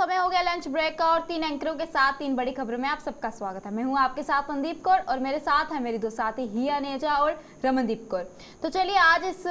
समय हो गया लंच ब्रेक का और 3 एंकरों के साथ 3 बड़ी खबरों में आप सबका स्वागत है। मैं हूं आपके साथ मनदीप कौर और मेरे साथ है मेरी दो साथी हिया नेजा और रमनदीप कौर। तो चलिए आज इस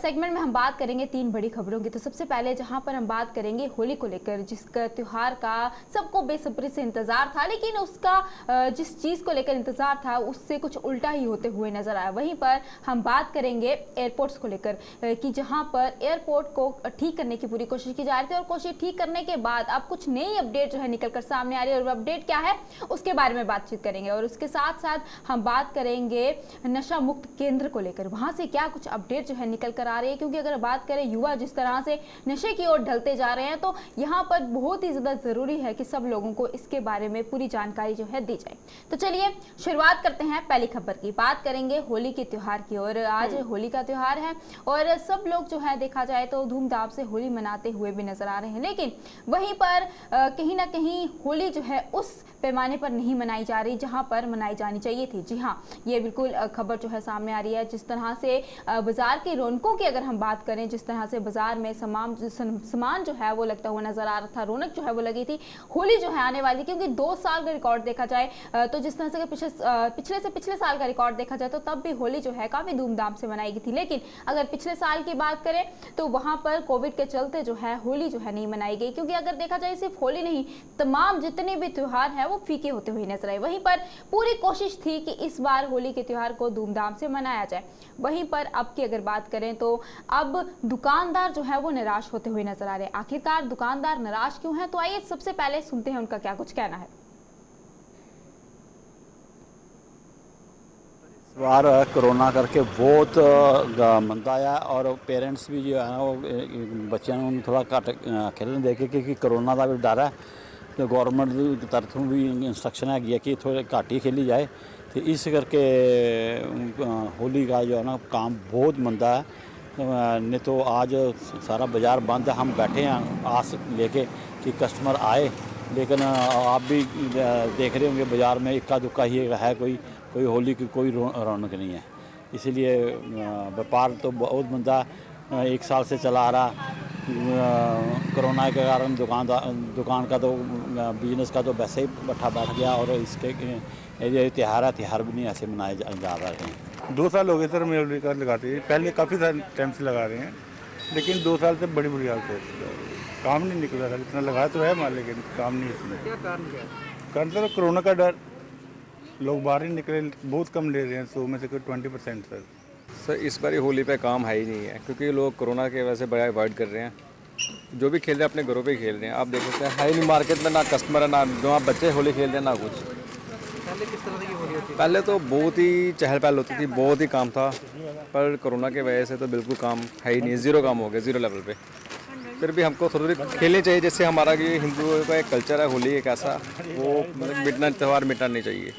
सेगमेंट में हम बात करेंगे 3 बड़ी खबरों की। तो सबसे पहले जहां पर हम बात करेंगे होली को लेकर, जिसका त्योहार का सबको बेसब्री से इंतजार था, लेकिन उसका जिस चीज को लेकर इंतजार था उससे कुछ उल्टा ही होते हुए नजर आया। वहीं पर हम बात करेंगे एयरपोर्ट्स को लेकर कि जहां पर एयरपोर्ट को ठीक करने की पूरी कोशिश की जा रही थी और कोशिश ठीक करने के बाद अब कुछ नई अपडेट जो है निकलकर सामने आ रही है और अपडेट क्या है उसके बारे में बातचीत करेंगे। और उसके साथ साथ हम बात करेंगे नशा मुक्त केंद्र को लेकर, वहां से क्या कुछ अपडेट जो है निकल कर आ रही है। क्योंकि अगर बात करें युवा जिस तरह से नशे की ओर ढलते जा रहे हैं तो यहाँ पर बहुत ही ज्यादा जरूरी है कि सब लोगों को इसके बारे में पूरी जानकारी जो है दी जाए। तो चलिए शुरुआत करते हैं पहली खबर की। बात करेंगे होली के त्योहार की और आज होली का त्योहार है और सब लोग जो है देखा जाए तो धूमधाम से होली मनाते हुए भी नजर आ रहे हैं। लेकिन वहीं पर कहीं ना कहीं होली जो है उस पैमाने पर नहीं मनाई जा रही जहां पर मनाई जानी चाहिए थी। जी हाँ, ये बिल्कुल खबर जो है सामने आ रही है। जिस तरह से बाजार की रौनकों की अगर हम बात करें, जिस तरह से बाजार में सामान जो है वो लगता हुआ नजर आ रहा था, रौनक जो है वो लगी थी, होली जो है आने वाली, क्योंकि 2 साल का रिकॉर्ड देखा जाए तो जिस तरह से पिछले साल का रिकॉर्ड देखा जाए तो तब भी होली जो है काफी धूमधाम से मनाई गई थी। लेकिन अगर पिछले साल की बात करें तो वहां पर कोविड के चलते जो है होली जो है नहीं मनाई गई। क्योंकि अगर देखा जाए सिर्फ होली नहीं, तमाम जितने भी त्योहार हैं वो फीके होते हुए नजर आए। वहीं पर पूरी कोशिश थी कि इस बार होली के त्योहार को धूमधाम से मनाया जाए। वहीं पर अब की अगर बात करें तो अब दुकानदार जो है वो निराश होते हुए नजर आ रहे हैं। आखिरकार दुकानदार निराश क्यों हैं? तो आइए सबसे पहले सुनते हैं उनका क्या कुछ कहना है। इस बार कोरोना करके बहुत मंदा आया और पेरेंट्स भी जो है वो बच्चों को थोड़ा घट खेलने देखे क्योंकि कोरोना का भी डर है। तो गौरमेंट की तरफों भी इंस्ट्रक्शन है कि थोड़े घट ही खेली जाए। तो इस करके होली का जो है ना काम बहुत मंदा है। नहीं तो आज सारा बाज़ार बंद है। हम बैठे हैं आस लेके कि कस्टमर आए, लेकिन आप भी देख रहे होंगे बाज़ार में इक्का दुक्का ही है, कोई होली की कोई रौनक नहीं है। इसीलिए व्यापार तो बहुत मंदा 1 साल से चला आ रहा। कोरोना के कारण दुकान का तो बिजनेस का तो वैसे ही बैठ गया और इसके ये त्योहार भी नहीं ऐसे मनाए जा रहे हैं। 2 साल हो गए सर, मैं होली का लगाते हैं। पहले काफ़ी सारे टाइम से लगा रहे हैं, लेकिन 2 साल से बड़ी बुरी हालत है। काम नहीं निकल रहा। इतना लगाया तो है माल, लेकिन काम नहीं इसमें। क्या कारण क्या है? कारण सर कोरोना का डर, लोग बाहर ही निकले, बहुत कम ले रहे हैं। 100 में से कोई 20% सर इस बार होली पे काम है ही नहीं है क्योंकि लोग कोरोना के वजह से बड़ा अवॉइड कर रहे हैं। जो भी खेल रहे हैं अपने घरों पे ही खेल रहे हैं। आप देख सकते हैं है ही नहीं मार्केट में, ना कस्टमर है, ना जो आप बच्चे होली खेल रहे हैं, ना कुछ। पहले किस तरह की होली होती थी? पहले तो बहुत ही चहल पहल होती थी, बहुत ही काम था। पर कोरोना की वजह से तो बिल्कुल काम है ही नहीं, ज़ीरो काम हो गया, ज़ीरो लेवल पे। फिर भी हमको थोड़ी खेलनी चाहिए, जैसे हमारा कि हिंदुओं का एक कल्चर है होली एक ऐसा, वो मतलब त्यौहार मिटना नहीं चाहिए।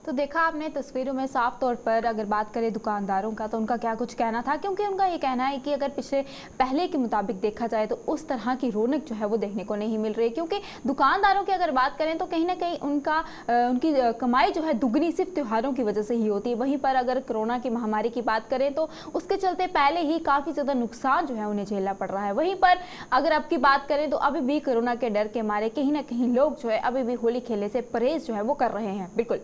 तो देखा आपने तस्वीरों में साफ तौर पर अगर बात करें दुकानदारों का तो उनका क्या कुछ कहना था। क्योंकि उनका ये कहना है कि अगर पहले के मुताबिक देखा जाए तो उस तरह की रौनक जो है वो देखने को नहीं मिल रही। क्योंकि दुकानदारों की अगर बात करें तो कहीं ना कहीं उनकी कमाई जो है दुगनी सिर्फ त्योहारों की वजह से ही होती है। वहीं पर अगर कोरोना की महामारी की बात करें तो उसके चलते पहले ही काफ़ी ज़्यादा नुकसान जो है उन्हें झेलना पड़ रहा है। वहीं पर अगर आपकी बात करें तो अभी भी कोरोना के डर के मारे कहीं ना कहीं लोग जो है अभी भी होली खेलने से परहेज जो है वो कर रहे हैं। बिल्कुल।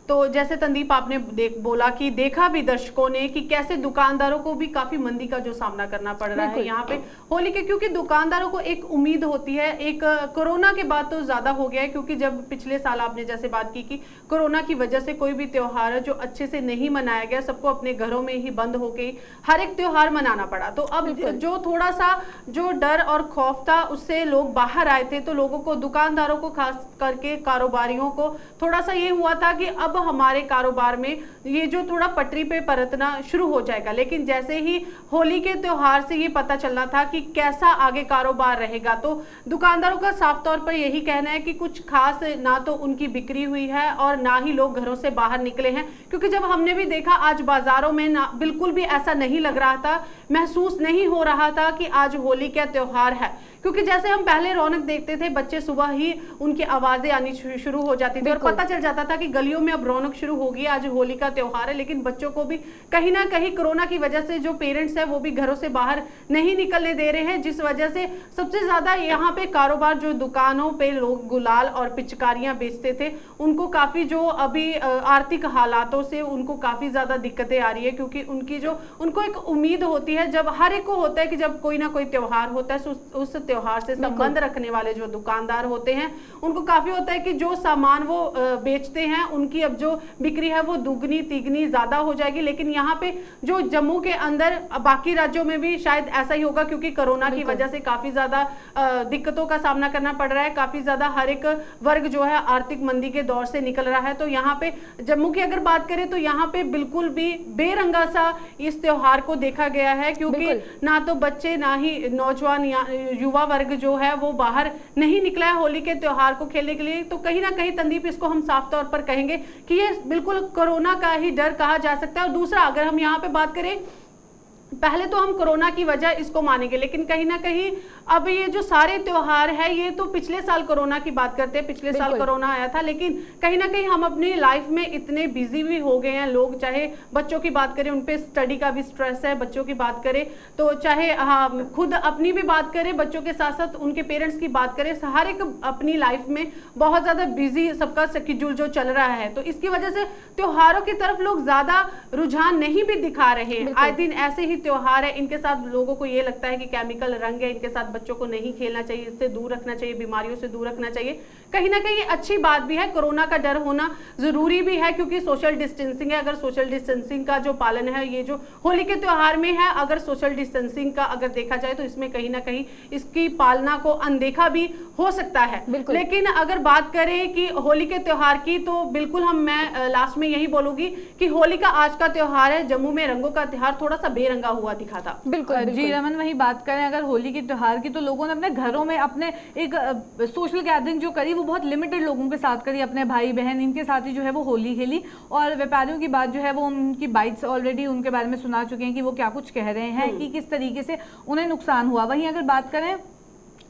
तो जैसे तंदीप आपने बोला कि देखा भी दर्शकों ने कि कैसे दुकानदारों को भी काफी मंदी का जो सामना करना पड़ रहा है यहाँ पे होली के। क्योंकि दुकानदारों को एक उम्मीद होती है, एक कोरोना के बाद तो ज्यादा हो गया है। क्योंकि जब पिछले साल आपने जैसे बात की कि कोरोना की वजह से कोई भी त्योहार जो अच्छे से नहीं मनाया गया, सबको अपने घरों में ही बंद होके हर एक त्योहार मनाना पड़ा। तो अब जो थोड़ा सा जो डर और खौफ था उससे लोग बाहर आए थे। तो लोगों को, दुकानदारों को, खास करके कारोबारियों को थोड़ा सा ये हुआ था कि अब हमारे कारोबार में ये जो थोड़ा पटरी पे परतना शुरू हो जाएगा। लेकिन जैसे ही होली के त्योहार से ये पता चलना था कि कैसा आगे कारोबार रहेगा, तो दुकानदारों का साफ तौर पर यही कहना है कि कुछ खास ना तो उनकी बिक्री हुई है और ना ही लोग घरों से बाहर निकले हैं। क्योंकि जब हमने भी देखा आज बाजारों में ना बिल्कुल भी ऐसा नहीं लग रहा था, महसूस नहीं हो रहा था कि आज होली का त्योहार है। क्योंकि जैसे हम पहले रौनक देखते थे, बच्चे सुबह ही उनकी आवाजें आनी शुरू हो जाती थी और पता चल जाता था कि गलियों में अब अब रौनक शुरू होगी। आज होली का त्योहार है, लेकिन बच्चों को भी कहीं ना कहीं कोरोना की वजह से जो पेरेंट्स है वो भी घरों से बाहर नहीं निकलने दे रहे हैं, जिस वजह से सबसे ज्यादा यहाँ पे कारोबार, जो दुकानों पे लोग गुलाल और पिचकारियां बेचते थे, उनको काफी जो अभी आर्थिक हालातों से उनको काफी ज्यादा दिक्कतें आ रही है, क्योंकि उनको एक उम्मीद होती है, जब हर एक को होता है कि जब कोई ना कोई त्योहार होता है उस त्योहार से संबंध रखने वाले जो दुकानदार होते हैं उनको काफी होता है कि जो सामान वो बेचते हैं उनकी अब जो बिक्री है वो दुगनी तिगनी ज्यादा हो जाएगी। लेकिन यहाँ पे जो जम्मू के अंदर, बाकी राज्यों में भी शायद ऐसा ही होगा, क्योंकि कोरोना की वजह से काफी ज्यादा दिक्कतों का सामना करना पड़ रहा है, काफी ज्यादा हर एक वर्ग जो है आर्थिक मंदी के दौर से निकल रहा है। तो यहाँ पे जम्मू की अगर बात करें तो यहाँ पे बिल्कुल भी बेरंगा सा इस त्योहार को देखा गया है, क्योंकि ना तो बच्चे ना ही नौजवान युवा वर्ग जो है वो बाहर नहीं निकला है होली के त्योहार को खेलने के लिए। तो कहीं ना कहीं तंदीप इसको हम साफ तौर पर कहेंगे कि ये बिल्कुल कोरोना का ही डर कहा जा सकता है। और दूसरा, अगर हम यहाँ पे बात करें, पहले तो हम कोरोना की वजह इसको मानेंगे, लेकिन कहीं ना कहीं अब ये जो सारे त्योहार है ये तो पिछले साल कोरोना की बात करते हैं, पिछले साल कोरोना आया था, लेकिन कहीं ना कहीं हम अपनी लाइफ में इतने बिजी भी हो गए हैं लोग, चाहे बच्चों की बात करें, उनपे स्टडी का भी स्ट्रेस है, बच्चों की बात करें तो चाहे खुद अपनी भी बात करें, बच्चों के साथ साथ उनके पेरेंट्स की बात करें, हर एक अपनी लाइफ में बहुत ज्यादा बिजी सबका शेड्यूल जो चल रहा है, तो इसकी वजह से त्योहारों की तरफ लोग ज्यादा रुझान नहीं भी दिखा रहे हैं। आए दिन ऐसे ही त्योहार है, इनके साथ लोगों को ये लगता है कि केमिकल रंग है, इनके साथ बच्चों को नहीं खेलना चाहिए, इससे दूर रखना चाहिए, बीमारियों से दूर रखना चाहिए। कहीं ना कहीं अच्छी बात भी है, कोरोना का डर होना जरूरी भी है, क्योंकि सोशल डिस्टेंसिंग है। अगर सोशल डिस्टेंसिंग का जो पालन है, ये जो होली के त्योहार में है, अगर सोशल डिस्टेंसिंग का अगर देखा जाए तो इसमें कहीं ना कहीं इसकी पालना को अनदेखा भी हो सकता है। लेकिन अगर बात करें कि होली के त्योहार की, तो बिल्कुल मैं लास्ट में यही बोलूंगी कि होली का आज का त्योहार है, जम्मू में रंगों का त्योहार थोड़ा सा बेरंगा हुआ दिखा था। बिल्कुल जी रमन, वही बात करें अगर होली के त्योहार की, तो लोगों ने अपने घरों में अपने एक सोशल गैदरिंग जो करी वो बहुत लिमिटेड लोगों के साथ करी, अपने भाई बहन इनके साथ ही जो है वो होली खेली। और व्यापारियों की बात जो है वो उनकी बाइट्स ऑलरेडी उनके बारे में सुना चुके हैं कि वो क्या कुछ कह रहे हैं कि किस तरीके से उन्हें नुकसान हुआ। वहीं अगर बात करें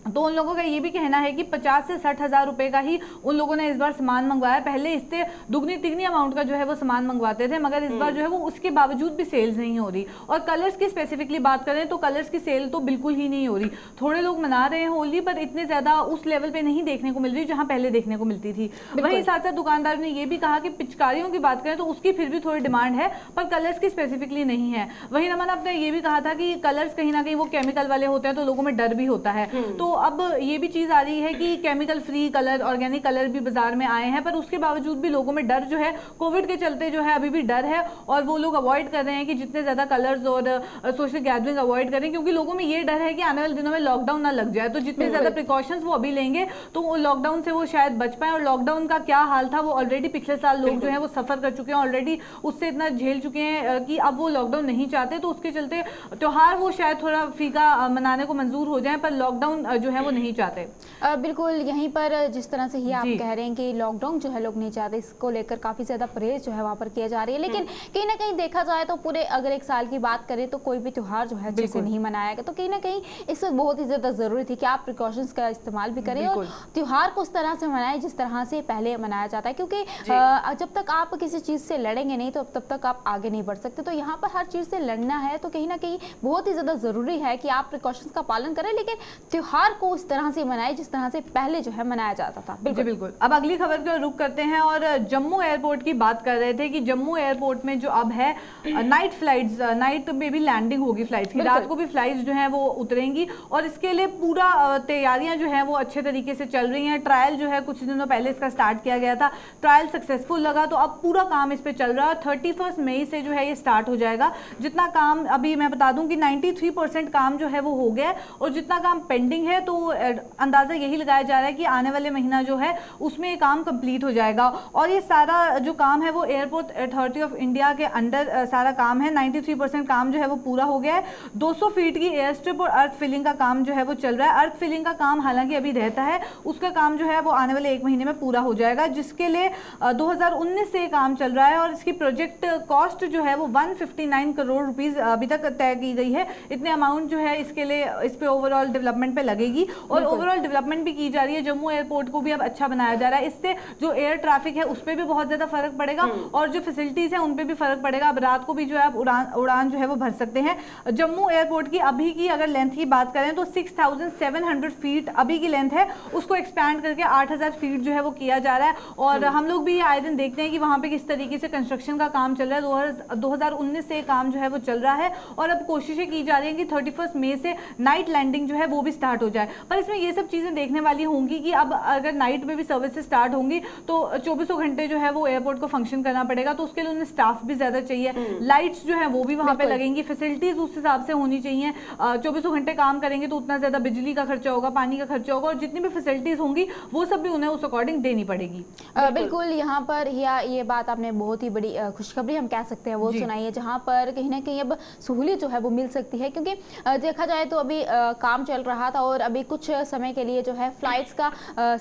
तो उन लोगों का ये भी कहना है कि 50 से 60 हज़ार रुपए का ही उन लोगों ने इस बार सामान मंगवाया। पहले इससे दुगनी तिगनी अमाउंट का जो है वो सामान मंगवाते थे, मगर इस बार जो है वो उसके बावजूद भी सेल्स नहीं हो रही। और कलर्स की स्पेसिफिकली बात करें तो कलर्स की सेल तो बिल्कुल ही नहीं हो रही। थोड़े लोग मना रहे हैं होली, पर इतने ज़्यादा उस लेवल पर नहीं देखने को मिल रही जहाँ पहले देखने को मिलती थी। वहीं साथ साथ दुकानदार ने ये भी कहा कि पिचकारियों की बात करें तो उसकी फिर भी थोड़ी डिमांड है, पर कलर्स की स्पेसिफिकली नहीं है। वहीं रमन आपने ये भी कहा था कि कलर्स कहीं ना कहीं वो केमिकल वाले होते हैं, तो लोगों में डर भी होता है। तो अब ये भी चीज आ रही है कि chemical free colour, organic colour भी बाजार में आए हैं, पर उसके बावजूद भी लोगों में डर जो है कोविड के चलते जो है अभी भी डर है। और वो लोग अवॉइड कर रहे हैं कि जितने ज्यादा कलर्स और सोशल गैदरिंग अवॉइड करें, क्योंकि लोगों में ये डर है कि आने वाले दिनों में लॉकडाउन ना लग जाए। तो जितने ज्यादा प्रिकॉशंस वो अभी लेंगे तो वो लॉकडाउन से वो शायद बच पाए। और लॉकडाउन का क्या हाल था वो ऑलरेडी पिछले साल लोग जो है वो सफर कर चुके हैं, ऑलरेडी उससे इतना झेल चुके हैं कि अब वो लॉकडाउन नहीं चाहते। तो उसके चलते त्योहार वो शायद थोड़ा फीका मनाने को मंजूर हो जाए, पर लॉकडाउन जो है वो नहीं चाहते। बिल्कुल यहीं पर जिस तरह से ही आप कह रहे हैं कि लॉकडाउन जो है लोग नहीं चाहते, इसको लेकर काफ़ी ज़्यादा परहेज जो है वहाँ पर किया जा रही है। लेकिन कहीं ना कहीं देखा जाए तो पूरे अगर एक साल की बात करें तो कोई भी त्यौहार जो है अच्छे से नहीं मनाया गया, तो कहीं ना कहीं इसमें बहुत ही ज़्यादा ज़रूरी थी कि आप प्रिकॉशंस का इस्तेमाल भी करें और त्यौहार को उस तरह से मनाएं जिस तरह से पहले मनाया जाता है। क्योंकि जब तक आप किसी चीज़ से लड़ेंगे नहीं तो तब तक आप आगे नहीं बढ़ सकते। तो यहाँ पर हर चीज़ से लड़ना है तो कहीं ना कहीं बहुत ही ज़्यादा ज़रूरी है कि आप प्रिकॉशंस का पालन करें, लेकिन त्यौहार को उस तरह से मनाएं जिस तरह से पहले जो है मनाया जाता था। बिल्कुल। अब अगली खबर को रुख करते हैं और जम्मू एयरपोर्ट की बात कर रहे थे कि जम्मू एयरपोर्ट में जो अब है नाइट फ्लाइट्स, नाइट में भी लैंडिंग होगी फ्लाइट्स की, रात को भी फ्लाइट्स जो है वो उतरेंगी। और इसके लिए पूरा तैयारियां जो है वो अच्छे तरीके से चल रही हैं। ट्रायल जो है कुछ दिनों पहले इसका स्टार्ट किया गया था, ट्रायल सक्सेसफुल लगा, तो अब पूरा काम इस पे चल रहा है। 31 मई से जो है ये स्टार्ट हो जाएगा। जितना काम अभी मैं बता दूं कि 93% काम जो है वो हो गया है, और जितना काम पेंडिंग है तो अंदाजा यही लगाया जा रहा है कि आने वाले महीना जो है उसमें ये काम कंप्लीट हो जाएगा। और ये सारा जो काम है वो एयरपोर्ट अथॉरिटी ऑफ इंडिया के अंडर सारा काम है। 93% काम जो है वो पूरा हो गया है। 200 फीट की एयर स्ट्रिप और अर्थ फिलिंग का काम जो है वो चल रहा है। अर्थ फिलिंग का काम हालांकि अभी रहता है, उसका काम जो है वो आने वाले 1 महीने में पूरा हो जाएगा, जिसके लिए 2019 से काम चल रहा है। और इसकी प्रोजेक्ट कॉस्ट जो है वो 159 करोड़ रुपीज अभी तक तय की गई है। इतने अमाउंट जो है इसके लिए इस पे ओवरऑल डेवलपमेंट पे लगेगी। बढ़ेगी और ओवरऑल डेवलपमेंट भी की जा रही है। जम्मू एयरपोर्ट को भी अब अच्छा बनाया जा रहा है, इससे जो एयर ट्रैफिक है उस पर भी बहुत ज्यादा फर्क पड़ेगा और जो फैसिलिटीज है उन पे भी फर्क पड़ेगा। अब रात को भी जो है आप उड़ान जो है वो भर सकते हैं। जम्मू एयरपोर्ट की अभी की अगर लेंथ की बात करें तो 6700 फीट अभी की लेंथ है, उसको एक्सपैंड करके 8000 फीट जो है वो किया जा रहा है। और हम लोग भी आए दिन देखते हैं कि वहां पे किस तरीके से कंस्ट्रक्शन का काम चल रहा है। 2019 से काम जो है वो चल रहा है और अब कोशिशें की जा रही हैं कि 31 मई से नाइट लैंडिंग जो है वो भी स्टार्ट हो जाए। पर इसमें ये सब चीजें देखने वाली होंगी कि अब अगर नाइट में भी सर्विसेज स्टार्ट होंगी तो 24 घंटे जो है वो एयरपोर्ट को फंक्शन करना पड़ेगा, तो उसके लिए उन्हें स्टाफ भी ज्यादा चाहिए, लाइट्स जो है वो भी वहां पे लगेंगी, फैसिलिटीज उस हिसाब से होनी चाहिए। 24 घंटे काम करेंगे तो उतना ज्यादा बिजली का खर्चा होगा, पानी का खर्चा होगा और जितनी भी फैसिलिटीज होंगी वो सब भी उन्हें उस अकॉर्डिंग देनी पड़ेगी। बिल्कुल, यहाँ पर ये बात आपने बहुत ही बड़ी खुशखबरी हम कह सकते हैं वो सुनाई है, जहाँ पर कहीं ना कहीं अब सहूलियत जो है वो मिल सकती है। क्योंकि देखा जाए तो अभी काम चल रहा था और अभी कुछ समय के लिए जो है फ्लाइट्स का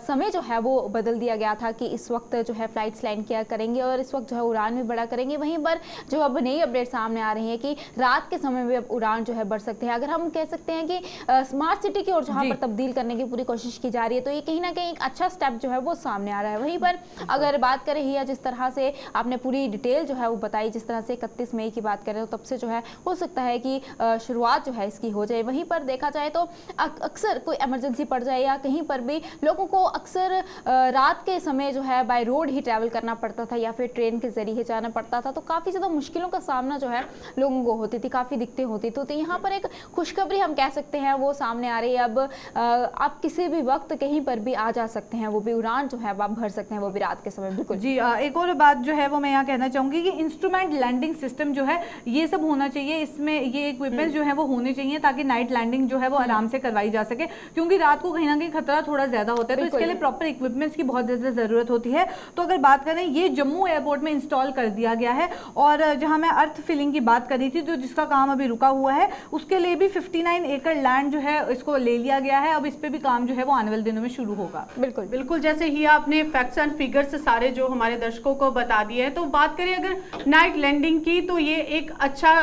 समय जो है वो बदल दिया गया था कि इस वक्त जो है फ्लाइट्स लैंड किया करेंगे और इस वक्त जो है उड़ान भी बढ़ा करेंगे। वहीं पर जो अब नई अपडेट सामने आ रही है कि रात के समय में अब उड़ान जो है बढ़ सकते हैं। अगर हम कह सकते हैं कि स्मार्ट सिटी की ओर जहाँ पर तब्दील करने की पूरी कोशिश की जा रही है, तो ये कहीं ना कहीं एक अच्छा स्टेप जो है वो सामने आ रहा है। वहीं पर अगर बात करें हिया, जिस तरह से आपने पूरी डिटेल जो है वो बताई, जिस तरह से 31 मई की बात करें तो तब से जो है हो सकता है कि शुरुआत जो है इसकी हो जाए। वहीं पर देखा जाए तो अक्सर कोई इमरजेंसी पड़ जाए या कहीं पर भी लोगों को अक्सर रात के समय जो है बाय रोड ही ट्रैवल करना पड़ता था या फिर ट्रेन के जरिए जाना पड़ता था, तो काफ़ी ज़्यादा मुश्किलों का सामना जो है लोगों को होती थी, काफ़ी दिक्कतें होती थी। तो यहाँ पर एक खुशखबरी हम कह सकते हैं वो सामने आ रही है। अब आप किसी भी वक्त कहीं पर भी आ जा सकते हैं, वो भी उड़ान जो है आप भर सकते हैं, वो भी रात के समय। बिल्कुल जी, एक और बात जो है वो मैं यहाँ कहना चाहूँगी कि इंस्ट्रूमेंट लैंडिंग सिस्टम जो है ये सब होना चाहिए, इसमें ये इक्विपमेंट्स जो है वो होने चाहिए ताकि नाइट लैंडिंग जो है वो आराम से करवाई जा सके, क्योंकि रात को कहीं ना कहीं खतरा थोड़ा ज्यादा होता है, तो इसके लिए प्रॉपर इक्विपमेंट्स की बहुत ज्यादा जरूरत होती है। तो अगर बात करें, ये जम्मू एयरपोर्ट में इंस्टॉल कर दिया गया है और जहां मैं अर्थ फिलिंग की बात करी थी तो जिसका काम अभी रुका हुआ है उसके लिए भी 59 एकड़ लैंड जो है इसको ले लिया गया है। अब इस पे भी काम जो है वो आने वाले दिनों में शुरू होगा। बिल्कुल बिल्कुल, जैसे ही आपने फैक्ट्स एंड फिगर्स सारे जो हमारे दर्शकों को बता दिए हैं, तो बात करें अगर नाइट लैंडिंग की तो ये एक अच्छा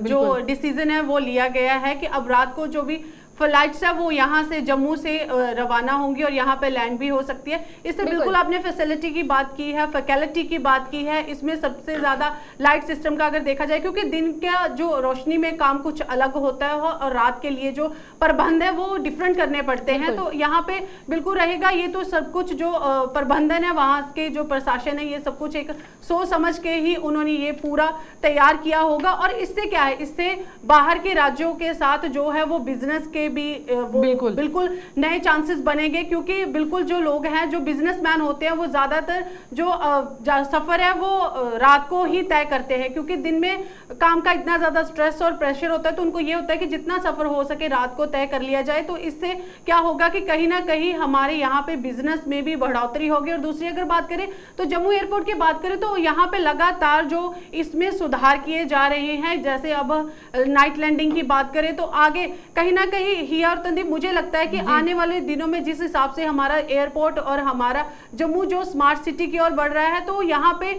जो डिसीजन है वो लिया गया है कि अब रात को जो भी फ्लाइट्स है वो यहाँ से जम्मू से रवाना होंगी और यहाँ पे लैंड भी हो सकती है। इससे बिल्कुल आपने फैसिलिटी की बात की है, फैकल्टी की बात की है। इसमें सबसे ज्यादा लाइट सिस्टम का अगर देखा जाए, क्योंकि दिन का जो रोशनी में काम कुछ अलग होता है और रात के लिए जो प्रबंध है वो डिफरेंट करने पड़ते हैं, तो यहाँ पे बिल्कुल रहेगा। ये तो सब कुछ जो प्रबंधन है वहाँ के जो प्रशासन है, ये सब कुछ एक सोच समझ के ही उन्होंने ये पूरा तैयार किया होगा। और इससे क्या है, इससे बाहर के राज्यों के साथ जो है वो बिजनेस के भी वो बिल्कुल नए चांसेस बनेंगे, क्योंकि बिल्कुल जो लोग हैं, जो बिजनेसमैन होते हैं, वो ज्यादातर जो सफर है वो रात को ही तय करते हैं, क्योंकि दिन में काम का इतना ज्यादा स्ट्रेस और प्रेशर होता है, तो उनको ये होता है कि जितना सफर हो सके रात को तय कर लिया जाए। तो इससे क्या होगा कि कहीं ना कहीं हमारे यहाँ पे बिजनेस में भी बढ़ोतरी होगी। और दूसरी अगर बात करें तो जम्मू एयरपोर्ट की बात करें तो यहाँ पे लगातार जो इसमें सुधार किए जा रहे हैं, जैसे अब नाइट लैंडिंग की बात करें तो आगे कहीं ना कहीं हिया और तंदीप, मुझे लगता है कि आने वाले दिनों में जिस हिसाब से हमारा एयरपोर्ट और हमारा जम्मू जो स्मार्ट सिटी की ओर बढ़ रहा है, तो यहाँ पे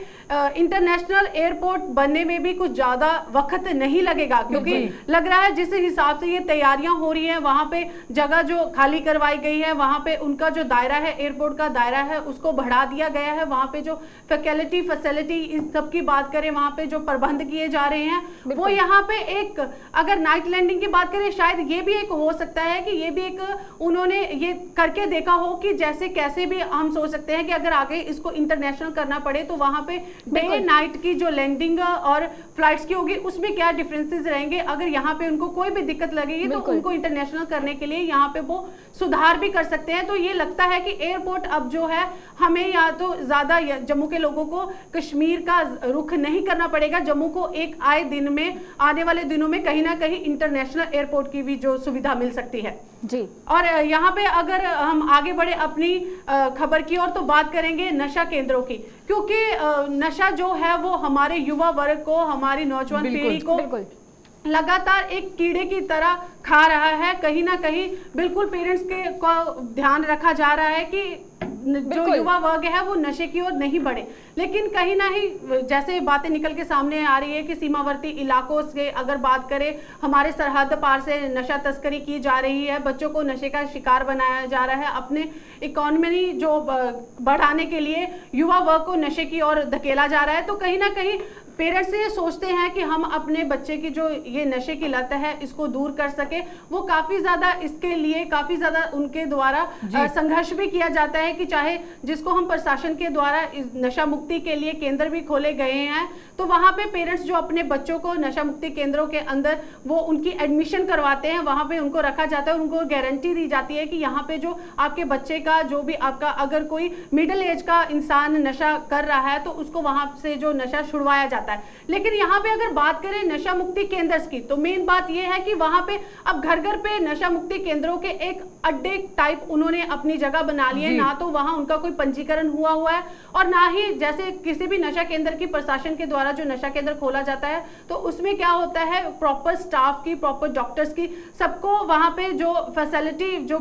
इंटरनेशनल एयरपोर्ट बनने में भी कुछ ज्यादा वक्त नहीं लगेगा, क्योंकि लग रहा है जिस हिसाब से ये तैयारियां हो रही हैं, वहां पे जगह जो खाली करवाई गई है, वहां पे उनका जो दायरा है, एयरपोर्ट का दायरा है, उसको बढ़ा दिया गया है। वहां पे जो फैसिलिटी इस सब की बात करें, वहां पे जो प्रबंध किए जा रहे हैं, वो यहाँ पे एक अगर नाइट लैंडिंग की बात करें, शायद ये भी एक हो सकता है कि ये भी एक उन्होंने ये करके देखा हो कि जैसे कैसे भी हम सोच सकते हैं कि अगर आगे इसको इंटरनेशनल करना पड़े तो वहां पे डे नाइट की जो लैंडिंग और फ्लाइट्स की होगी उसमें क्या डिफरेंसेस रहेंगे। अगर यहाँ पे उनको कोई भी दिक्कत लगेगी तो उनको इंटरनेशनल करने के लिए यहाँ पे वो सुधार भी कर सकते हैं। तो ये लगता है कि एयरपोर्ट अब जो है हमें या तो ज्यादा जम्मू के लोगों को कश्मीर का रुख नहीं करना पड़ेगा, जम्मू को एक आए दिन में आने वाले दिनों में कहीं ना कहीं इंटरनेशनल एयरपोर्ट की भी जो सुविधा मिल सकती है जी। और यहाँ पे अगर हम आगे बढ़े अपनी खबर की ओर तो बात करेंगे नशा केंद्रों की, क्योंकि नशा जो है वो हमारे युवा वर्ग को, हमारी नौजवान पीढ़ी को लगातार एक कीड़े की तरह खा रहा है। कहीं ना कहीं बिल्कुल पेरेंट्स के को ध्यान रखा जा रहा है कि जो युवा वर्ग है वो नशे की ओर नहीं बढ़े, लेकिन कहीं ना ही जैसे बातें निकल के सामने आ रही है कि सीमावर्ती इलाकों से अगर बात करें, हमारे सरहद पार से नशा तस्करी की जा रही है, बच्चों को नशे का शिकार बनाया जा रहा है, अपने इकोनॉमी जो बढ़ाने के लिए युवा वर्ग को नशे की ओर धकेला जा रहा है। तो कहीं ना कहीं पेरेंट्स ये सोचते हैं कि हम अपने बच्चे की जो ये नशे की लत है इसको दूर कर सके। वो काफी ज्यादा इसके लिए काफी ज्यादा उनके द्वारा संघर्ष भी किया जाता है कि चाहे जिसको हम प्रशासन के द्वारा नशा मुक्ति के लिए केंद्र भी खोले गए हैं, तो वहां पे पेरेंट्स जो अपने बच्चों को नशा मुक्ति केंद्रों के अंदर वो उनकी एडमिशन करवाते हैं, वहां पे उनको रखा जाता है, उनको गारंटी दी जाती है कि यहाँ पे जो आपके बच्चे का जो भी आपका अगर कोई मिडिल एज का इंसान नशा कर रहा है तो उसको वहां से जो नशा छुड़वाया जाता है। लेकिन यहाँ पे अगर बात करें नशा मुक्ति केंद्र की, तो मेन बात यह है कि वहां पे अब घर घर पे नशा मुक्ति केंद्रों के एक अड्डे टाइप उन्होंने अपनी जगह बना लिए। ना तो वहां उनका कोई पंजीकरण हुआ है और ना ही जैसे किसी भी नशा केंद्र की प्रशासन के द्वारा जो नशा केंद्र खोला जाता है तो उसमें क्या होता है, प्रॉपर स्टाफ की, प्रॉपर डॉक्टर्स की, सबको वहां पे जो फैसिलिटी जो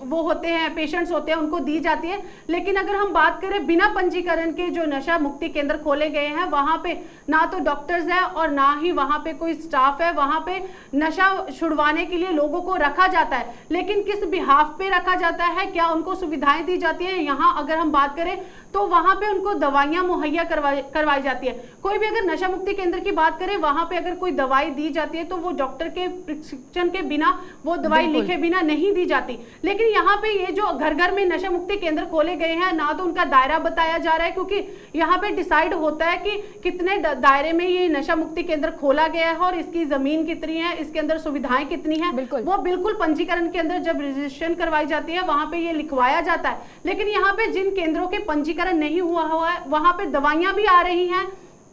वो होते हैं, पेशेंट्स होते हैं, उनको दी जाती है। लेकिन अगर हम बात करें बिना पंजीकरण के जो नशा मुक्ति केंद्र खोले गए हैं, वहां पे ना तो डॉक्टर्स है और ना ही वहां पे कोई स्टाफ है। वहां पे नशा छुड़वाने के लिए लोगों को रखा जाता है, लेकिन किस बिहाफ पे रखा जाता है, क्या उनको सुविधाएं दी जाती है? यहाँ अगर हम बात करें तो वहां पे उनको दवाइयां मुहैया करवाई जाती है। कोई भी अगर नशा मुक्ति केंद्र की बात करें, वहां पे अगर कोई दवाई दी जाती है तो वो डॉक्टर के प्रिस्क्रिप्शन के बिना वो दवाई लिखे बिना नहीं दी जाती। लेकिन यहाँ पे ये जो घर घर में नशा मुक्ति केंद्र खोले गए हैं, ना तो उनका दायरा बताया जा रहा है, क्योंकि यहाँ पे डिसाइड होता है कि कितने दायरे में ये नशा मुक्ति केंद्र खोला गया है और इसकी जमीन कितनी है, इसके अंदर सुविधाएं कितनी है, वो बिल्कुल पंजीकरण के अंदर जब रजिस्ट्रेशन करवाई जाती है वहां पे ये लिखवाया जाता है। लेकिन यहाँ पे जिन केंद्रों के पंजीकरण नहीं हुआ है वहां पे दवाइयां भी आ रही हैं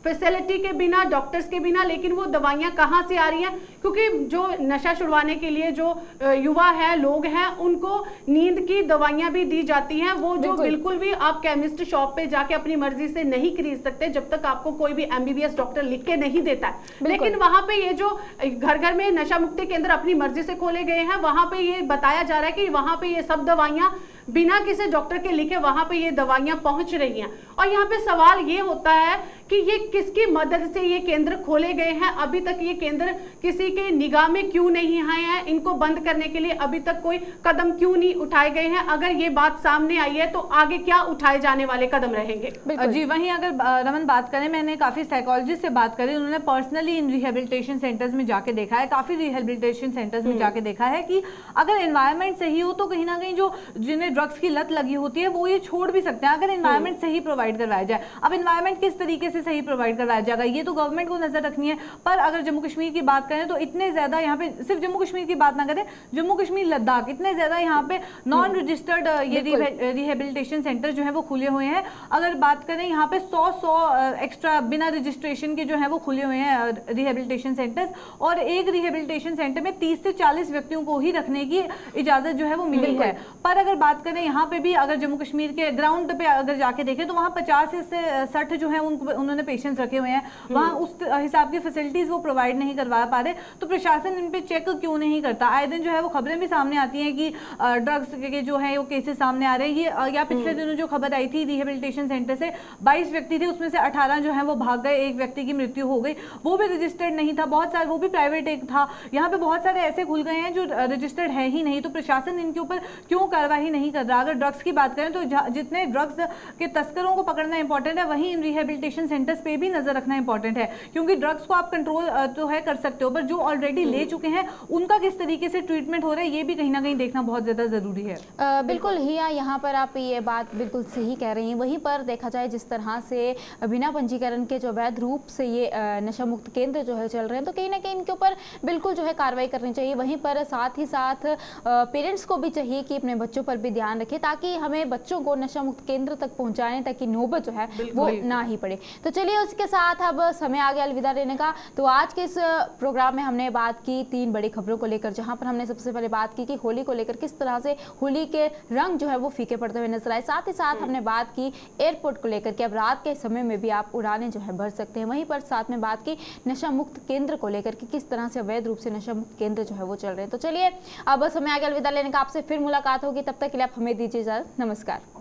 फैसिलिटी के बिना, डॉक्टर्स के बिना। लेकिन वो दवाइयां कहां से आ रही हैं? क्योंकि जो नशा छुड़वाने के लिए जो युवा है, लोग हैं, उनको नींद की दवाइयां भी दी जाती हैं, वो जो बिल्कुल भी आप केमिस्ट शॉप पे जाके अपनी मर्जी से नहीं खरीद सकते जब तक आपको कोई भी MBBS डॉक्टर लिख के नहीं देता है। लेकिन वहां पे ये जो घर घर में नशा मुक्ति केंद्र अपनी मर्जी से खोले गए हैं, वहां पे ये बताया जा रहा है कि वहां पे ये सब दवाइयां बिना किसी डॉक्टर के लिखे वहां पे ये दवाइयां पहुंच रही हैं। और यहाँ पे सवाल ये होता है कि ये किसकी मदद से ये केंद्र खोले गए हैं? अभी तक ये केंद्र किसी के निगाह में क्यों नहीं आए हैं? इनको बंद करने के लिए अभी तक कोई कदम क्यों नहीं उठाए गए हैं? अगर ये बात सामने आई है तो आगे क्या उठाए जाने वाले कदम रहेंगे? जी, वहीं अगर रमन बात करें, मैंने काफी साइकोलॉजिस्ट से बात करी, उन्होंने पर्सनली इन रिहेबिलिटेशन सेंटर्स में जाके देखा है, काफी रिहेबिलिटेशन सेंटर्स में जाके देखा है कि अगर एनवायरमेंट सही हो तो कहीं ना कहीं जो जिन्हें ड्रग्स की लत लगी होती है वो ये छोड़ भी सकते हैं, अगर एनवायरमेंट सही प्रोवाइड करवाया जाए। अब एनवायरमेंट किस तरीके से सही प्रोवाइड करवाया जाएगा ये तो गवर्नमेंट को नजर रखनी है। पर अगर जम्मू कश्मीर की बात करें तो इतने ज्यादा यहाँ पे, सिर्फ जम्मू कश्मीर की बात ना करें, जम्मू कश्मीर लद्दाख, इतने ज्यादा यहाँ पे नॉन रजिस्टर्ड ये रिहेबिलिटेशन सेंटर जो है वो खुले हुए हैं। अगर बात करें यहाँ पे 100 एक्स्ट्रा बिना रजिस्ट्रेशन के जो है वो खुले हुए हैं रिहेबिलिटेशन सेंटर्स, और एक रिहेबिलिटेशन सेंटर में 30 से 40 व्यक्तियों को ही रखने की इजाजत जो है वो मिली है। पर अगर बात करें यहाँ पे भी, अगर जम्मू कश्मीर के ग्राउंड पे अगर जाके देखें तो वहाँ 50 से 60 जो है उन्होंने पेशेंट्स रखे हुए हैं, वहाँ उस हिसाब की फैसिलिटीज वो प्रोवाइड नहीं करवा पा रहे। तो प्रशासन इन पे चेक क्यों नहीं करता? आए दिन जो है वो खबरें भी सामने आती हैं कि ड्रग्स के जो है वो केसेस सामने आ रहे हैं। ये या पिछले दिनों जो खबर आई थी रिहेबिलिटेशन सेंटर से 22 व्यक्ति थे, उसमें से 18 जो है वो भाग गए, एक व्यक्ति की मृत्यु हो गई, वो भी रजिस्टर्ड नहीं था। बहुत सारे, वो भी प्राइवेट एक था। यहाँ पे बहुत सारे ऐसे खुल गए हैं जो रजिस्टर्ड है ही नहीं। तो प्रशासन इनके ऊपर क्यों कार्रवाई नहीं कर रहा? अगर ड्रग्स की बात करें तो जितने ड्रग्स के तस्करों को पकड़ना इंपॉर्टेंट है, वहीं इन रिहेबिलिटेशन सेंटर्स पे भी नजर रखना इंपॉर्टेंट है, क्योंकि ड्रग्स को आप कंट्रोल तो है कर सकते हो, पर जो ऑलरेडी ले चुके हैं उनका किस तरीके से ट्रीटमेंट हो रहा है ये भी कहीं ना कहीं देखना बहुत ज्यादा जरूरी है। बिल्कुल हिया, यहाँ पर आप ये बात बिल्कुल सही कह रही हैं। वहीं पर देखा जाए जिस तरह से बिना पंजीकरण के जो अवैध रूप से ये नशा मुक्त केंद्र जो है चल रहे हैं, तो कहीं ना कहीं इनके ऊपर बिल्कुल जो है कार्रवाई करनी चाहिए। वहीं पर साथ ही साथ पेरेंट्स को भी चाहिए कि अपने बच्चों पर भी ध्यान रखें, ताकि हमें बच्चों को नशा मुक्त केंद्र तक पहुंचाने तक की नौबत जो है वो ना ही पड़े। तो तो चलिए उसके साथ अब समय आ गया अलविदा लेने का। तो आज के इस प्रोग्राम में हमने बात की 3 बड़ी खबरों को लेकर, जहां पर हमने सबसे पहले बात की कि होली को लेकर किस तरह से होली के रंग जो है वो फीके पड़ते हुए नजर आए। साथ ही साथ हमने बात की एयरपोर्ट को लेकर कि अब रात के समय में भी आप उड़ानें जो है भर सकते हैं। वहीं पर साथ में बात की नशा मुक्त केंद्र को लेकर कि किस तरह से अवैध रूप से नशा मुक्त केंद्र जो है वो चल रहे हैं। तो चलिए अब समय आ गया अलविदा लेने का, आपसे फिर मुलाकात होगी, तब तक के लिए आप हमें दीजिए इजाजत। नमस्कार।